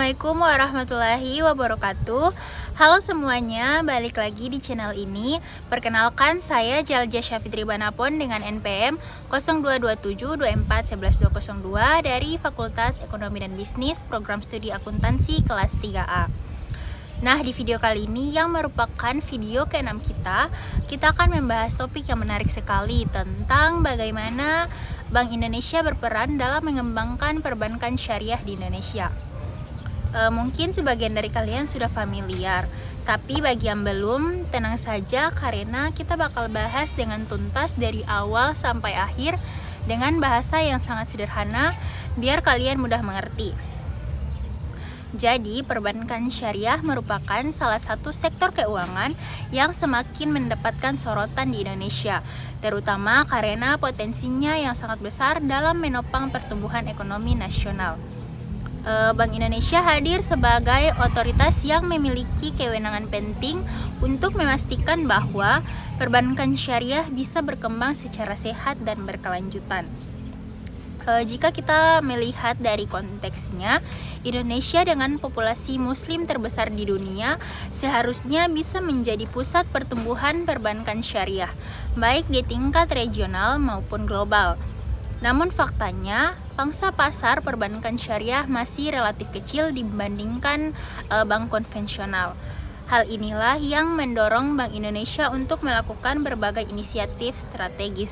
Assalamualaikum warahmatullahi wabarakatuh. Halo semuanya, balik lagi di channel ini. Perkenalkan, saya Jalja Syafitri Banapon dengan NPM 0227241102 dari Fakultas Ekonomi dan Bisnis, Program Studi Akuntansi kelas 3A. Nah, di video kali ini yang merupakan video ke-6 kita akan membahas topik yang menarik sekali tentang bagaimana Bank Indonesia berperan dalam mengembangkan perbankan syariah di Indonesia. Mungkin sebagian dari kalian sudah familiar, tapi bagi yang belum, tenang saja karena kita bakal bahas dengan tuntas dari awal sampai akhir dengan bahasa yang sangat sederhana biar kalian mudah mengerti. Jadi, perbankan syariah merupakan salah satu sektor keuangan yang semakin mendapatkan sorotan di Indonesia, terutama karena potensinya yang sangat besar dalam menopang pertumbuhan ekonomi nasional. Bank Indonesia hadir sebagai otoritas yang memiliki kewenangan penting untuk memastikan bahwa perbankan syariah bisa berkembang secara sehat dan berkelanjutan. Jika kita melihat dari konteksnya, Indonesia dengan populasi muslim terbesar di dunia seharusnya bisa menjadi pusat pertumbuhan perbankan syariah, baik di tingkat regional maupun global. Namun faktanya, pangsa pasar perbankan syariah masih relatif kecil dibandingkan bank konvensional. Hal inilah yang mendorong Bank Indonesia untuk melakukan berbagai inisiatif strategis.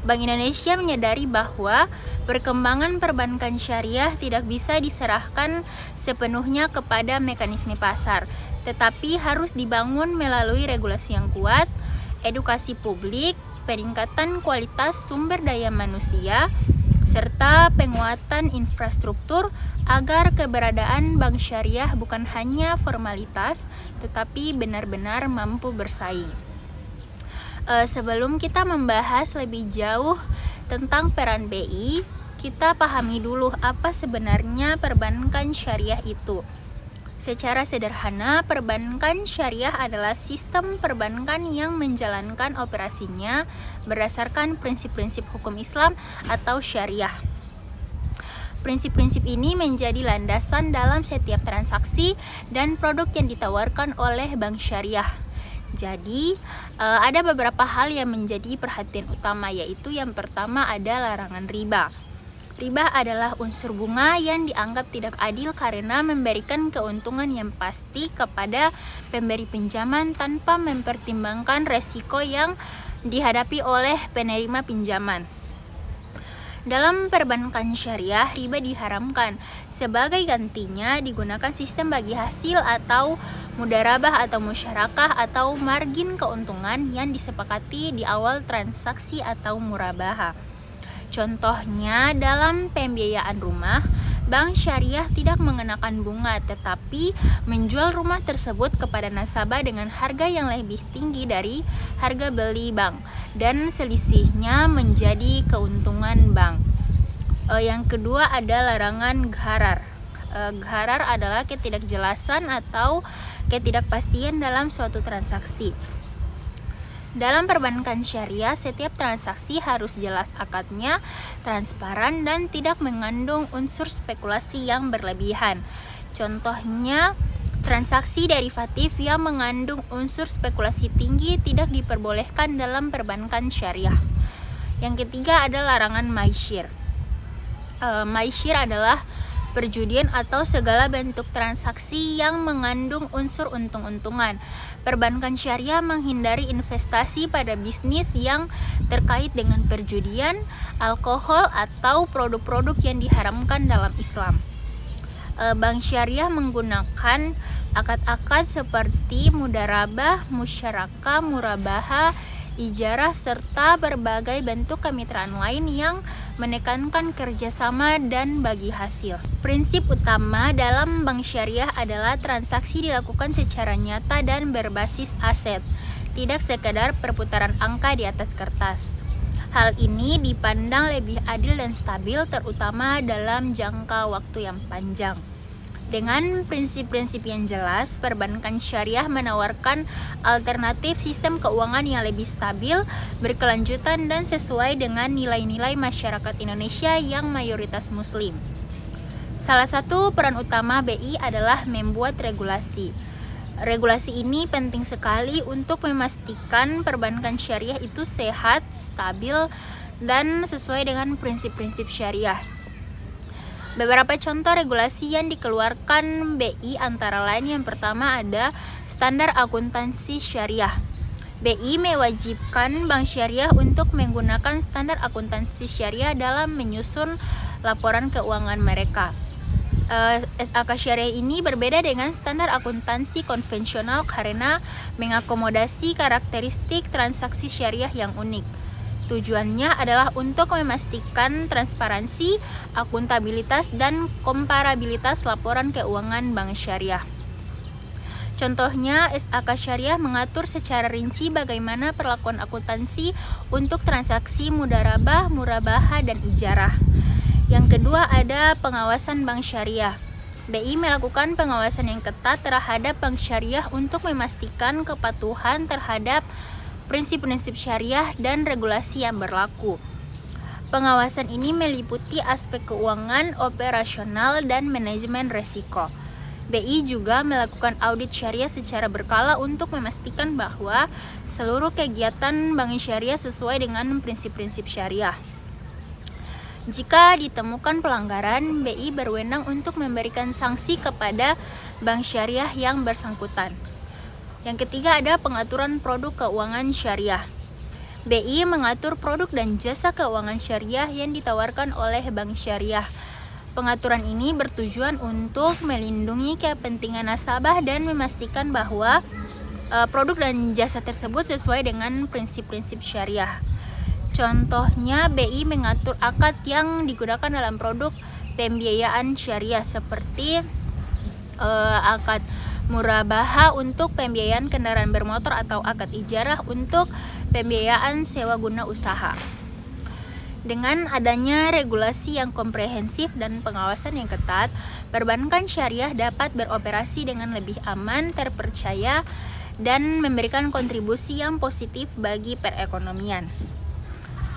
Bank Indonesia menyadari bahwa perkembangan perbankan syariah tidak bisa diserahkan sepenuhnya kepada mekanisme pasar, tetapi harus dibangun melalui regulasi yang kuat, edukasi publik, peningkatan kualitas sumber daya manusia, serta penguatan infrastruktur agar keberadaan bank syariah bukan hanya formalitas, tetapi benar-benar mampu bersaing. Sebelum kita membahas lebih jauh tentang peran BI, kita pahami dulu apa sebenarnya perbankan syariah itu. Secara sederhana, perbankan syariah adalah sistem perbankan yang menjalankan operasinya berdasarkan prinsip-prinsip hukum Islam atau syariah. Prinsip-prinsip ini menjadi landasan dalam setiap transaksi dan produk yang ditawarkan oleh bank syariah. Jadi, ada beberapa hal yang menjadi perhatian utama, yaitu yang pertama ada larangan riba. Riba adalah unsur bunga yang dianggap tidak adil karena memberikan keuntungan yang pasti kepada pemberi pinjaman tanpa mempertimbangkan resiko yang dihadapi oleh penerima pinjaman. Dalam perbankan syariah, riba diharamkan. Sebagai gantinya digunakan sistem bagi hasil atau mudharabah atau musyarakah atau margin keuntungan yang disepakati di awal transaksi atau murabaha. Contohnya, dalam pembiayaan rumah, bank syariah tidak mengenakan bunga tetapi menjual rumah tersebut kepada nasabah dengan harga yang lebih tinggi dari harga beli bank dan selisihnya menjadi keuntungan bank. Yang kedua ada larangan gharar. Gharar adalah ketidakjelasan atau ketidakpastian dalam suatu transaksi. Dalam perbankan syariah, setiap transaksi harus jelas akadnya, transparan, dan tidak mengandung unsur spekulasi yang berlebihan. Contohnya, transaksi derivatif yang mengandung unsur spekulasi tinggi tidak diperbolehkan dalam perbankan syariah. Yang ketiga ada larangan maisir. Maisir adalah perjudian atau segala bentuk transaksi yang mengandung unsur untung-untungan. Perbankan syariah menghindari investasi pada bisnis yang terkait dengan perjudian, alkohol, atau produk-produk yang diharamkan dalam Islam. Bank syariah menggunakan akad-akad seperti mudharabah, musyarakah, murabaha, ijarah, serta berbagai bentuk kemitraan lain yang menekankan kerjasama dan bagi hasil. Prinsip utama dalam bank syariah adalah transaksi dilakukan secara nyata dan berbasis aset, tidak sekadar perputaran angka di atas kertas. Hal ini dipandang lebih adil dan stabil, terutama dalam jangka waktu yang panjang. Dengan prinsip-prinsip yang jelas, perbankan syariah menawarkan alternatif sistem keuangan yang lebih stabil, berkelanjutan, dan sesuai dengan nilai-nilai masyarakat Indonesia yang mayoritas muslim. Salah satu peran utama BI adalah membuat regulasi. Regulasi ini penting sekali untuk memastikan perbankan syariah itu sehat, stabil, dan sesuai dengan prinsip-prinsip syariah. Beberapa contoh regulasi yang dikeluarkan BI antara lain yang pertama ada standar akuntansi syariah. BI mewajibkan bank syariah untuk menggunakan standar akuntansi syariah dalam menyusun laporan keuangan mereka. SAK syariah ini berbeda dengan standar akuntansi konvensional karena mengakomodasi karakteristik transaksi syariah yang unik. Tujuannya adalah untuk memastikan transparansi, akuntabilitas, dan komparabilitas laporan keuangan bank syariah. Contohnya, SAK syariah mengatur secara rinci bagaimana perlakuan akuntansi untuk transaksi mudharabah, murabaha, dan ijarah. Yang kedua ada pengawasan bank syariah. BI melakukan pengawasan yang ketat terhadap bank syariah untuk memastikan kepatuhan terhadap prinsip-prinsip syariah dan regulasi yang berlaku. Pengawasan ini meliputi aspek keuangan, operasional, dan manajemen resiko. BI juga melakukan audit syariah secara berkala untuk memastikan bahwa seluruh kegiatan bank syariah sesuai dengan prinsip-prinsip syariah. Jika ditemukan pelanggaran, BI berwenang untuk memberikan sanksi kepada bank syariah yang bersangkutan. Yang ketiga ada pengaturan produk keuangan syariah. BI mengatur produk dan jasa keuangan syariah yang ditawarkan oleh bank syariah. Pengaturan ini bertujuan untuk melindungi kepentingan nasabah dan memastikan bahwa produk dan jasa tersebut sesuai dengan prinsip-prinsip syariah. Contohnya, BI mengatur akad yang digunakan dalam produk pembiayaan syariah seperti akad murabaha untuk pembiayaan kendaraan bermotor atau akad ijarah untuk pembiayaan sewa guna usaha. Dengan adanya regulasi yang komprehensif dan pengawasan yang ketat, perbankan syariah dapat beroperasi dengan lebih aman, terpercaya, dan memberikan kontribusi yang positif bagi perekonomian.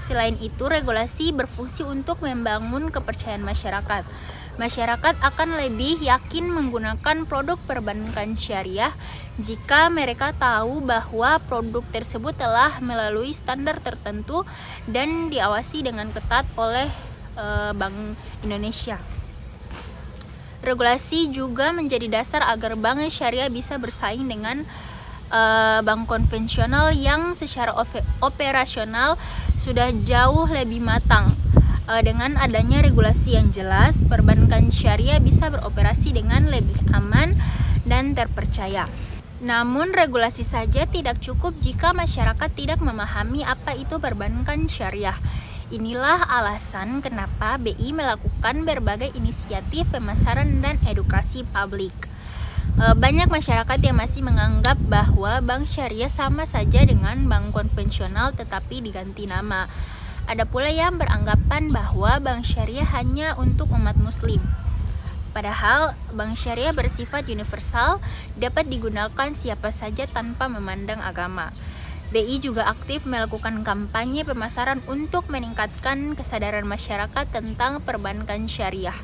Selain itu, regulasi berfungsi untuk membangun kepercayaan masyarakat. Masyarakat akan lebih yakin menggunakan produk perbankan syariah jika mereka tahu bahwa produk tersebut telah melalui standar tertentu dan diawasi dengan ketat oleh Bank Indonesia. Regulasi juga menjadi dasar agar bank syariah bisa bersaing dengan bank konvensional yang secara operasional sudah jauh lebih matang. Dengan adanya regulasi yang jelas, perbankan syariah bisa beroperasi dengan lebih aman dan terpercaya. Namun, regulasi saja tidak cukup jika masyarakat tidak memahami apa itu perbankan syariah. Inilah alasan kenapa BI melakukan berbagai inisiatif pemasaran dan edukasi publik. Banyak masyarakat yang masih menganggap bahwa bank syariah sama saja dengan bank konvensional tetapi diganti nama. Ada pula yang beranggapan bahwa bank syariah hanya untuk umat muslim. Padahal bank syariah bersifat universal, dapat digunakan siapa saja tanpa memandang agama. BI juga aktif melakukan kampanye pemasaran untuk meningkatkan kesadaran masyarakat tentang perbankan syariah.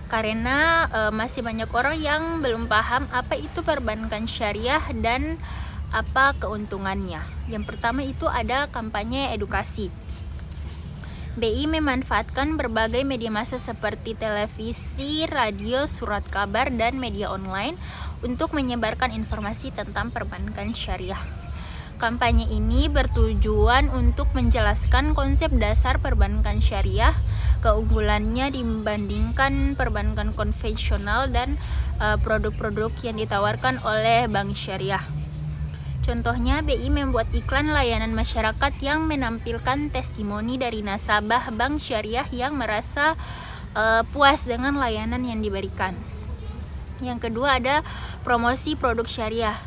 Karena masih banyak orang yang belum paham apa itu perbankan syariah dan apa keuntungannya. Yang pertama itu ada kampanye edukasi. BI memanfaatkan berbagai media massa seperti televisi, radio, surat kabar, dan media online untuk menyebarkan informasi tentang perbankan syariah. Kampanye ini bertujuan untuk menjelaskan konsep dasar perbankan syariah, keunggulannya dibandingkan perbankan konvensional, dan produk-produk yang ditawarkan oleh bank syariah. Contohnya, BI membuat iklan layanan masyarakat yang menampilkan testimoni dari nasabah bank syariah yang merasa puas dengan layanan yang diberikan. Yang kedua ada promosi produk syariah.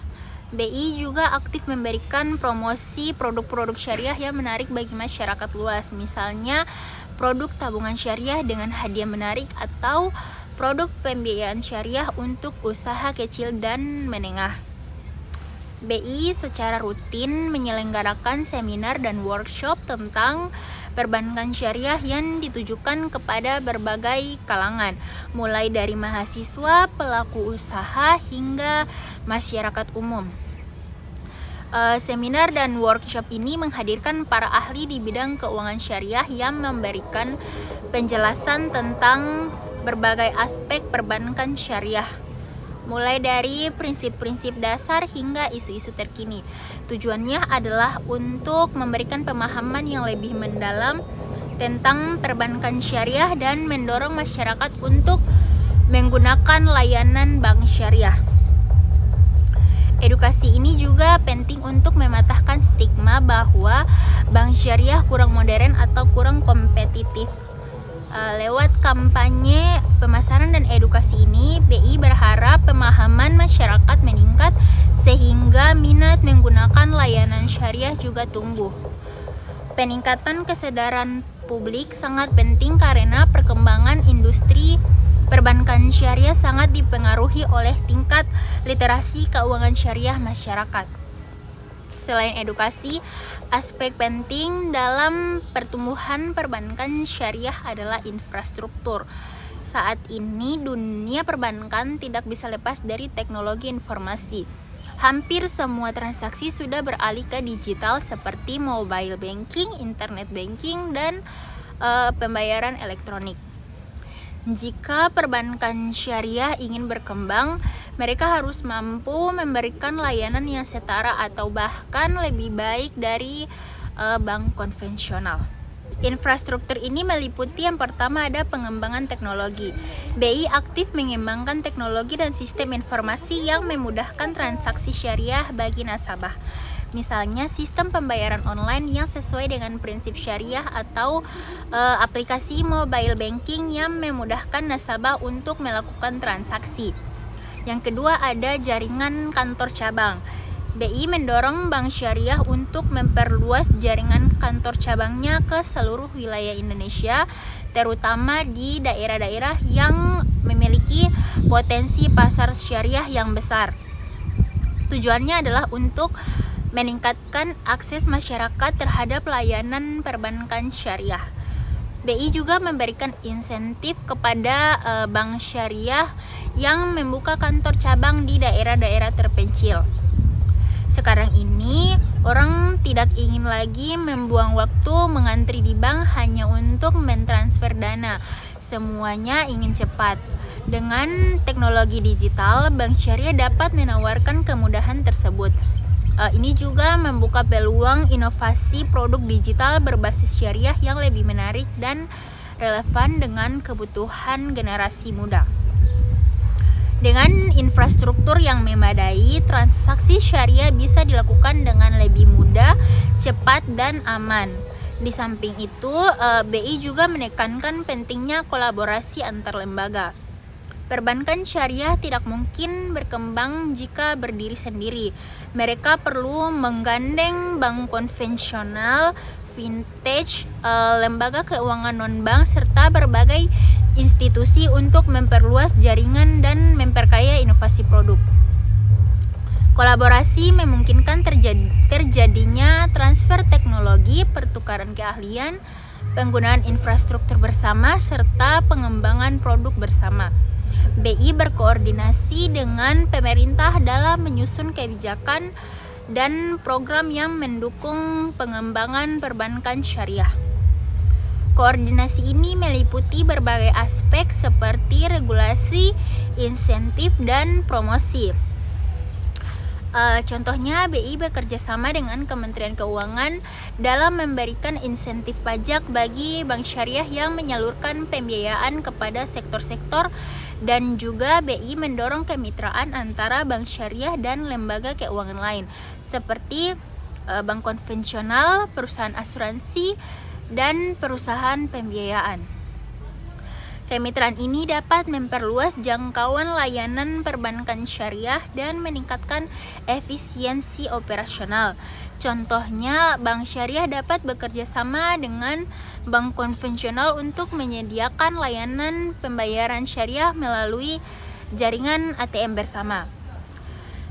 BI juga aktif memberikan promosi produk-produk syariah yang menarik bagi masyarakat luas. Misalnya, produk tabungan syariah dengan hadiah menarik atau produk pembiayaan syariah untuk usaha kecil dan menengah. BI secara rutin menyelenggarakan seminar dan workshop tentang perbankan syariah yang ditujukan kepada berbagai kalangan, mulai dari mahasiswa, pelaku usaha, hingga masyarakat umum. Seminar dan workshop ini menghadirkan para ahli di bidang keuangan syariah yang memberikan penjelasan tentang berbagai aspek perbankan syariah, mulai dari prinsip-prinsip dasar hingga isu-isu terkini. Tujuannya adalah untuk memberikan pemahaman yang lebih mendalam tentang perbankan syariah dan mendorong masyarakat untuk menggunakan layanan bank syariah. Edukasi ini juga penting untuk mematahkan stigma bahwa bank syariah kurang modern atau kurang kompetitif. Lewat kampanye, pemasaran, dan edukasi ini, BI berharap pemahaman masyarakat meningkat sehingga minat menggunakan layanan syariah juga tumbuh. Peningkatan kesadaran publik sangat penting karena perkembangan industri perbankan syariah sangat dipengaruhi oleh tingkat literasi keuangan syariah masyarakat. Selain edukasi, aspek penting dalam pertumbuhan perbankan syariah adalah infrastruktur. Saat ini dunia perbankan tidak bisa lepas dari teknologi informasi. Hampir semua transaksi sudah beralih ke digital seperti mobile banking, internet banking, dan pembayaran elektronik. Jika perbankan syariah ingin berkembang, mereka harus mampu memberikan layanan yang setara atau bahkan lebih baik dari bank konvensional. Infrastruktur ini meliputi yang pertama ada pengembangan teknologi. BI aktif mengembangkan teknologi dan sistem informasi yang memudahkan transaksi syariah bagi nasabah. Misalnya sistem pembayaran online yang sesuai dengan prinsip syariah atau aplikasi mobile banking yang memudahkan nasabah untuk melakukan transaksi. Yang kedua ada jaringan kantor cabang. BI mendorong bank syariah untuk memperluas jaringan kantor cabangnya ke seluruh wilayah Indonesia, terutama di daerah-daerah yang memiliki potensi pasar syariah yang besar. Tujuannya adalah untuk meningkatkan akses masyarakat terhadap layanan perbankan syariah. BI juga memberikan insentif kepada bank syariah yang membuka kantor cabang di daerah-daerah terpencil. Sekarang ini, orang tidak ingin lagi membuang waktu mengantri di bank hanya untuk mentransfer dana. Semuanya ingin cepat. Dengan teknologi digital, bank syariah dapat menawarkan kemudahan tersebut. Ini juga membuka peluang inovasi produk digital berbasis syariah yang lebih menarik dan relevan dengan kebutuhan generasi muda. Dengan infrastruktur yang memadai, transaksi syariah bisa dilakukan dengan lebih mudah, cepat, dan aman. Di samping itu, BI juga menekankan pentingnya kolaborasi antar lembaga. Perbankan syariah tidak mungkin berkembang jika berdiri sendiri. Mereka perlu menggandeng bank konvensional, vintage, lembaga keuangan non-bank, serta berbagai institusi untuk memperluas jaringan dan memperkaya inovasi produk. Kolaborasi memungkinkan terjadinya transfer teknologi, pertukaran keahlian, penggunaan infrastruktur bersama, serta pengembangan produk bersama. BI berkoordinasi dengan pemerintah dalam menyusun kebijakan dan program yang mendukung pengembangan perbankan syariah. Koordinasi ini meliputi berbagai aspek seperti regulasi, insentif, dan promosi. Contohnya, BI bekerja sama dengan Kementerian Keuangan dalam memberikan insentif pajak bagi bank syariah yang menyalurkan pembiayaan kepada sektor-sektor, dan juga BI mendorong kemitraan antara bank syariah dan lembaga keuangan lain seperti bank konvensional, perusahaan asuransi, dan perusahaan pembiayaan. Kemitraan ini dapat memperluas jangkauan layanan perbankan syariah dan meningkatkan efisiensi operasional. Contohnya, bank syariah dapat bekerja sama dengan bank konvensional untuk menyediakan layanan pembayaran syariah melalui jaringan ATM bersama.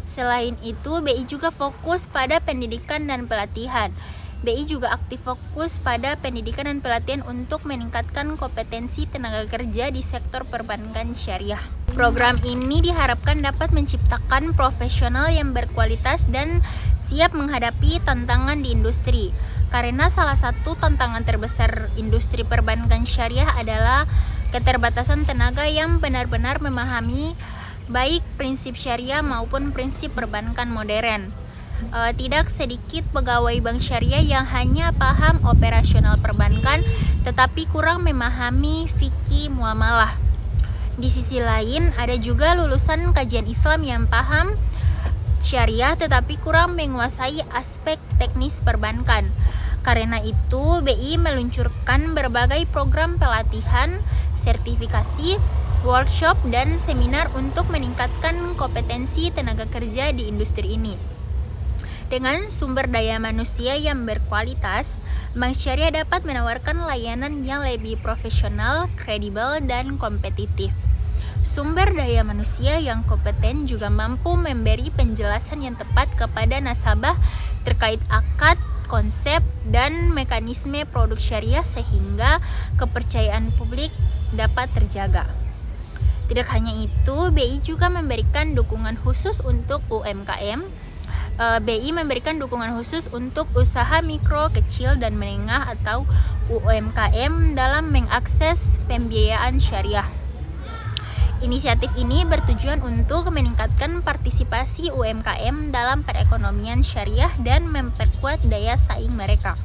Selain itu, BI juga fokus pada pendidikan dan pelatihan. BI juga aktif fokus pada pendidikan dan pelatihan untuk meningkatkan kompetensi tenaga kerja di sektor perbankan syariah. Program ini diharapkan dapat menciptakan profesional yang berkualitas dan siap menghadapi tantangan di industri. Karena salah satu tantangan terbesar industri perbankan syariah adalah keterbatasan tenaga yang benar-benar memahami baik prinsip syariah maupun prinsip perbankan modern. Tidak sedikit pegawai bank syariah yang hanya paham operasional perbankan tetapi kurang memahami fikih muamalah. Di sisi lain, ada juga lulusan kajian Islam yang paham syariah tetapi kurang menguasai aspek teknis perbankan. Karena itu, BI meluncurkan berbagai program pelatihan, sertifikasi, workshop, dan seminar untuk meningkatkan kompetensi tenaga kerja di industri ini. Dengan sumber daya manusia yang berkualitas, Bank Syariah dapat menawarkan layanan yang lebih profesional, kredibel, dan kompetitif. Sumber daya manusia yang kompeten juga mampu memberi penjelasan yang tepat kepada nasabah terkait akad, konsep, dan mekanisme produk syariah sehingga kepercayaan publik dapat terjaga. Tidak hanya itu, BI juga memberikan dukungan khusus untuk UMKM. BI memberikan dukungan khusus untuk usaha mikro, kecil, dan menengah atau UMKM dalam mengakses pembiayaan syariah. Inisiatif ini bertujuan untuk meningkatkan partisipasi UMKM dalam perekonomian syariah dan memperkuat daya saing mereka.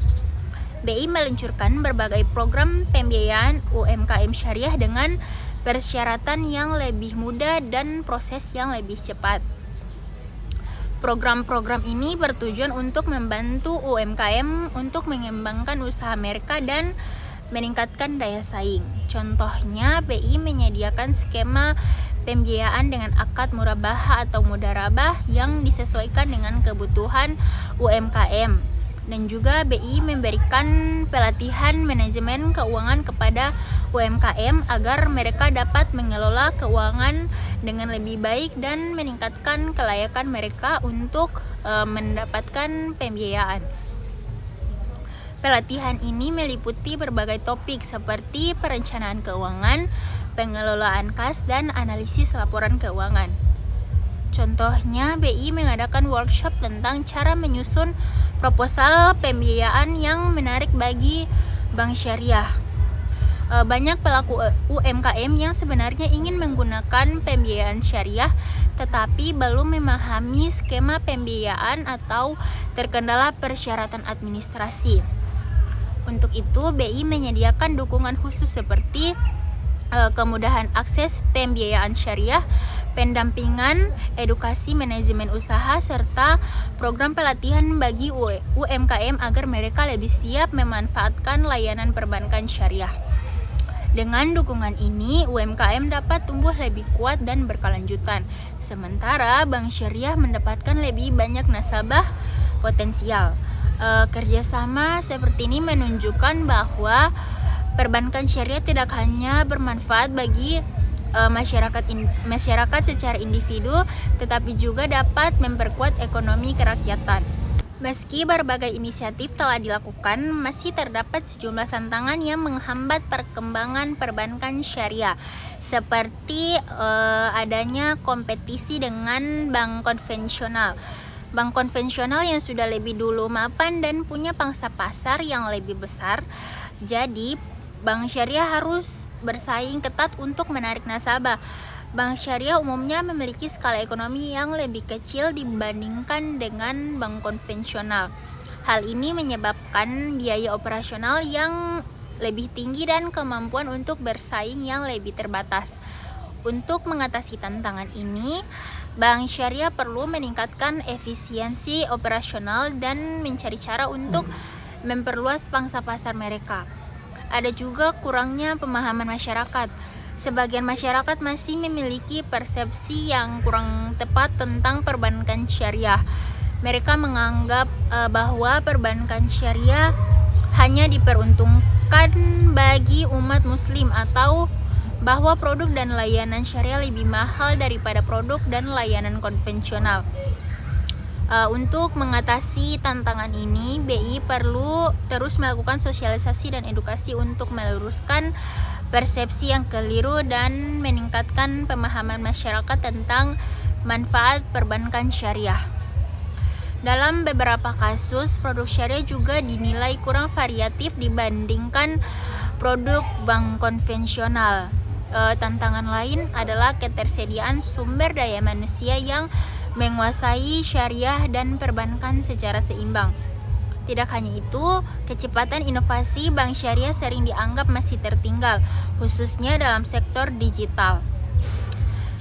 BI meluncurkan berbagai program pembiayaan UMKM syariah dengan persyaratan yang lebih mudah dan proses yang lebih cepat. Program-program ini bertujuan untuk membantu UMKM untuk mengembangkan usaha mereka dan meningkatkan daya saing. Contohnya, BI menyediakan skema pembiayaan dengan akad murabahah atau mudharabah yang disesuaikan dengan kebutuhan UMKM. Dan juga BI memberikan pelatihan manajemen keuangan kepada UMKM agar mereka dapat mengelola keuangan dengan lebih baik dan meningkatkan kelayakan mereka untuk mendapatkan pembiayaan. Pelatihan ini meliputi berbagai topik seperti perencanaan keuangan, pengelolaan kas, dan analisis laporan keuangan. Contohnya, BI mengadakan workshop tentang cara menyusun proposal pembiayaan yang menarik bagi bank syariah. Banyak pelaku UMKM yang sebenarnya ingin menggunakan pembiayaan syariah tetapi belum memahami skema pembiayaan atau terkendala persyaratan administrasi. Untuk itu, BI menyediakan dukungan khusus seperti kemudahan akses pembiayaan syariah, pendampingan, edukasi manajemen usaha, serta program pelatihan bagi UMKM agar mereka lebih siap memanfaatkan layanan perbankan syariah. Dengan dukungan ini, UMKM dapat tumbuh lebih kuat dan berkelanjutan, sementara bank syariah mendapatkan lebih banyak nasabah potensial. Kerjasama seperti ini menunjukkan bahwa perbankan syariah tidak hanya bermanfaat bagi masyarakat secara individu, tetapi juga dapat memperkuat ekonomi kerakyatan. Meski berbagai inisiatif telah dilakukan, masih terdapat sejumlah tantangan yang menghambat perkembangan perbankan syariah, seperti adanya kompetisi dengan bank konvensional. Bank konvensional yang sudah lebih dulu mapan dan punya pangsa pasar yang lebih besar, jadi bank syariah harus bersaing ketat untuk menarik nasabah. Bank syariah umumnya memiliki skala ekonomi yang lebih kecil dibandingkan dengan bank konvensional. Hal ini menyebabkan biaya operasional yang lebih tinggi dan kemampuan untuk bersaing yang lebih terbatas. Untuk mengatasi tantangan ini, bank syariah perlu meningkatkan efisiensi operasional dan mencari cara untuk memperluas pangsa pasar mereka. Ada juga kurangnya pemahaman masyarakat. Sebagian masyarakat masih memiliki persepsi yang kurang tepat tentang perbankan syariah. Mereka menganggap bahwa perbankan syariah hanya diperuntukkan bagi umat muslim atau bahwa produk dan layanan syariah lebih mahal daripada produk dan layanan konvensional. Untuk mengatasi tantangan ini, BI perlu terus melakukan sosialisasi dan edukasi untuk meluruskan persepsi yang keliru dan meningkatkan pemahaman masyarakat tentang manfaat perbankan syariah. Dalam beberapa kasus, produk syariah juga dinilai kurang variatif dibandingkan produk bank konvensional. Tantangan lain adalah ketersediaan sumber daya manusia yang menguasai syariah dan perbankan secara seimbang. Tidak hanya itu, kecepatan inovasi bank syariah sering dianggap masih tertinggal, khususnya dalam sektor digital.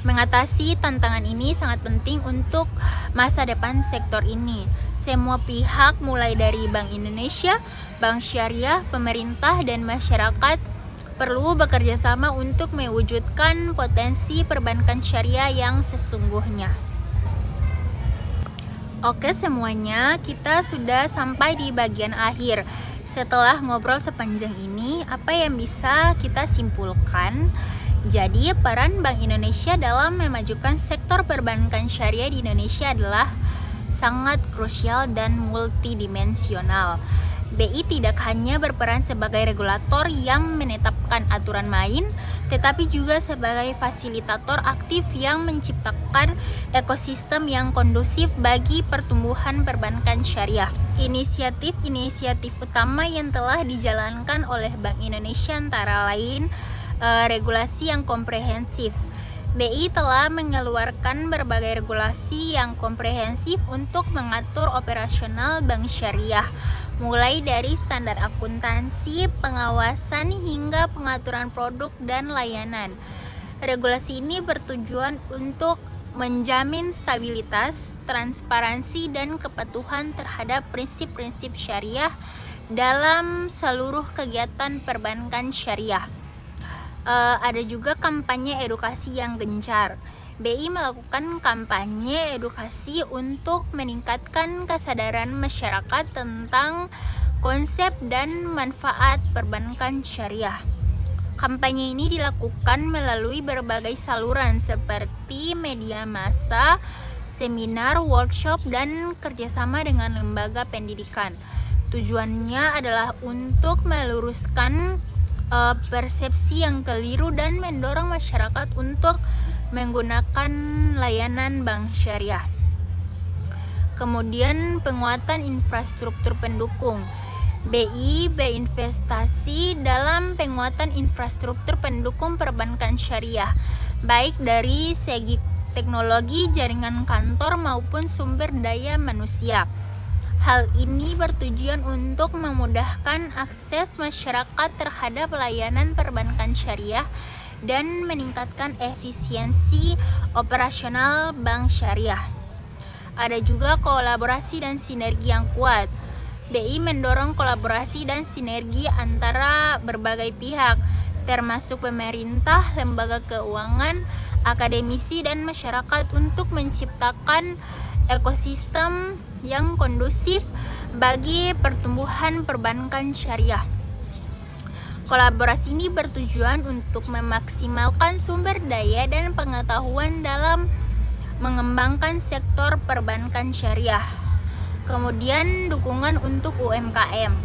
Mengatasi tantangan ini sangat penting untuk masa depan sektor ini. Semua pihak mulai dari Bank Indonesia, Bank Syariah, pemerintah, dan masyarakat perlu bekerja sama untuk mewujudkan potensi perbankan syariah yang sesungguhnya. Oke semuanya, kita sudah sampai di bagian akhir. Setelah ngobrol sepanjang ini, apa yang bisa kita simpulkan? Jadi, peran Bank Indonesia dalam memajukan sektor perbankan syariah di Indonesia adalah sangat krusial dan multidimensional. BI tidak hanya berperan sebagai regulator yang menetapkan aturan main, tetapi juga sebagai fasilitator aktif yang menciptakan ekosistem yang kondusif bagi pertumbuhan perbankan syariah. Inisiatif-inisiatif utama yang telah dijalankan oleh Bank Indonesia antara lain regulasi yang komprehensif. BI telah mengeluarkan berbagai regulasi yang komprehensif untuk mengatur operasional bank syariah, mulai dari standar akuntansi, pengawasan, hingga pengaturan produk dan layanan. Regulasi ini bertujuan untuk menjamin stabilitas, transparansi, dan kepatuhan terhadap prinsip-prinsip syariah dalam seluruh kegiatan perbankan syariah. Ada juga kampanye edukasi yang gencar. BI melakukan kampanye edukasi untuk meningkatkan kesadaran masyarakat tentang konsep dan manfaat perbankan syariah. Kampanye ini dilakukan melalui berbagai saluran seperti media massa, seminar, workshop, dan kerjasama dengan lembaga pendidikan. Tujuannya adalah untuk meluruskan persepsi yang keliru dan mendorong masyarakat untuk menggunakan layanan bank syariah. Kemudian penguatan infrastruktur pendukung. BI berinvestasi dalam penguatan infrastruktur pendukung perbankan syariah, baik dari segi teknologi, jaringan kantor, maupun sumber daya manusia. Hal ini bertujuan untuk memudahkan akses masyarakat terhadap layanan perbankan syariah dan meningkatkan efisiensi operasional bank syariah. Ada juga kolaborasi dan sinergi yang kuat. BI mendorong kolaborasi dan sinergi antara berbagai pihak, termasuk pemerintah, lembaga keuangan, akademisi, dan masyarakat untuk menciptakan ekosistem yang kondusif bagi pertumbuhan perbankan syariah. Kolaborasi ini bertujuan untuk memaksimalkan sumber daya dan pengetahuan dalam mengembangkan sektor perbankan syariah. Kemudian dukungan untuk UMKM.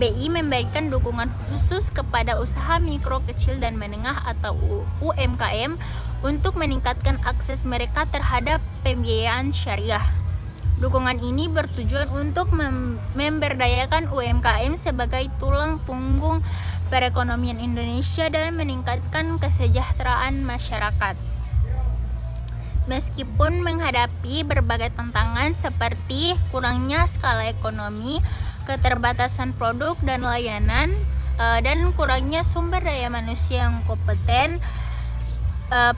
BI memberikan dukungan khusus kepada usaha mikro, kecil, dan menengah atau UMKM untuk meningkatkan akses mereka terhadap pembiayaan syariah. Dukungan ini bertujuan untuk memberdayakan UMKM sebagai tulang punggung perekonomian Indonesia dan meningkatkan kesejahteraan masyarakat. Meskipun menghadapi berbagai tantangan seperti kurangnya skala ekonomi, keterbatasan produk dan layanan, dan kurangnya sumber daya manusia yang kompeten,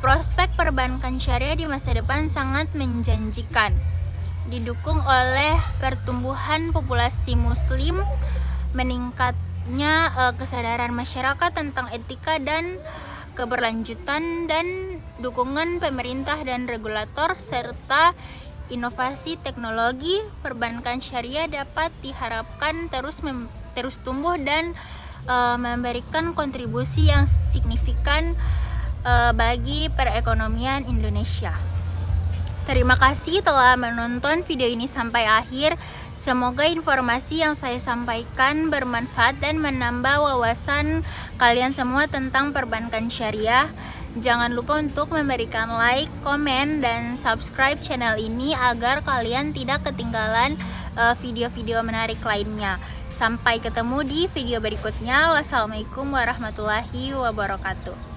prospek perbankan syariah di masa depan sangat menjanjikan. Didukung oleh pertumbuhan populasi muslim, meningkatnya kesadaran masyarakat tentang etika dan keberlanjutan, dan dukungan pemerintah dan regulator, serta inovasi teknologi, perbankan syariah dapat diharapkan terus tumbuh dan memberikan kontribusi yang signifikan bagi perekonomian Indonesia. Terima kasih telah menonton video ini sampai akhir. Semoga informasi yang saya sampaikan bermanfaat dan menambah wawasan kalian semua tentang perbankan syariah. Jangan lupa untuk memberikan like, komen, dan subscribe channel ini agar kalian tidak ketinggalan video-video menarik lainnya. Sampai ketemu di video berikutnya. Wassalamualaikum warahmatullahi wabarakatuh.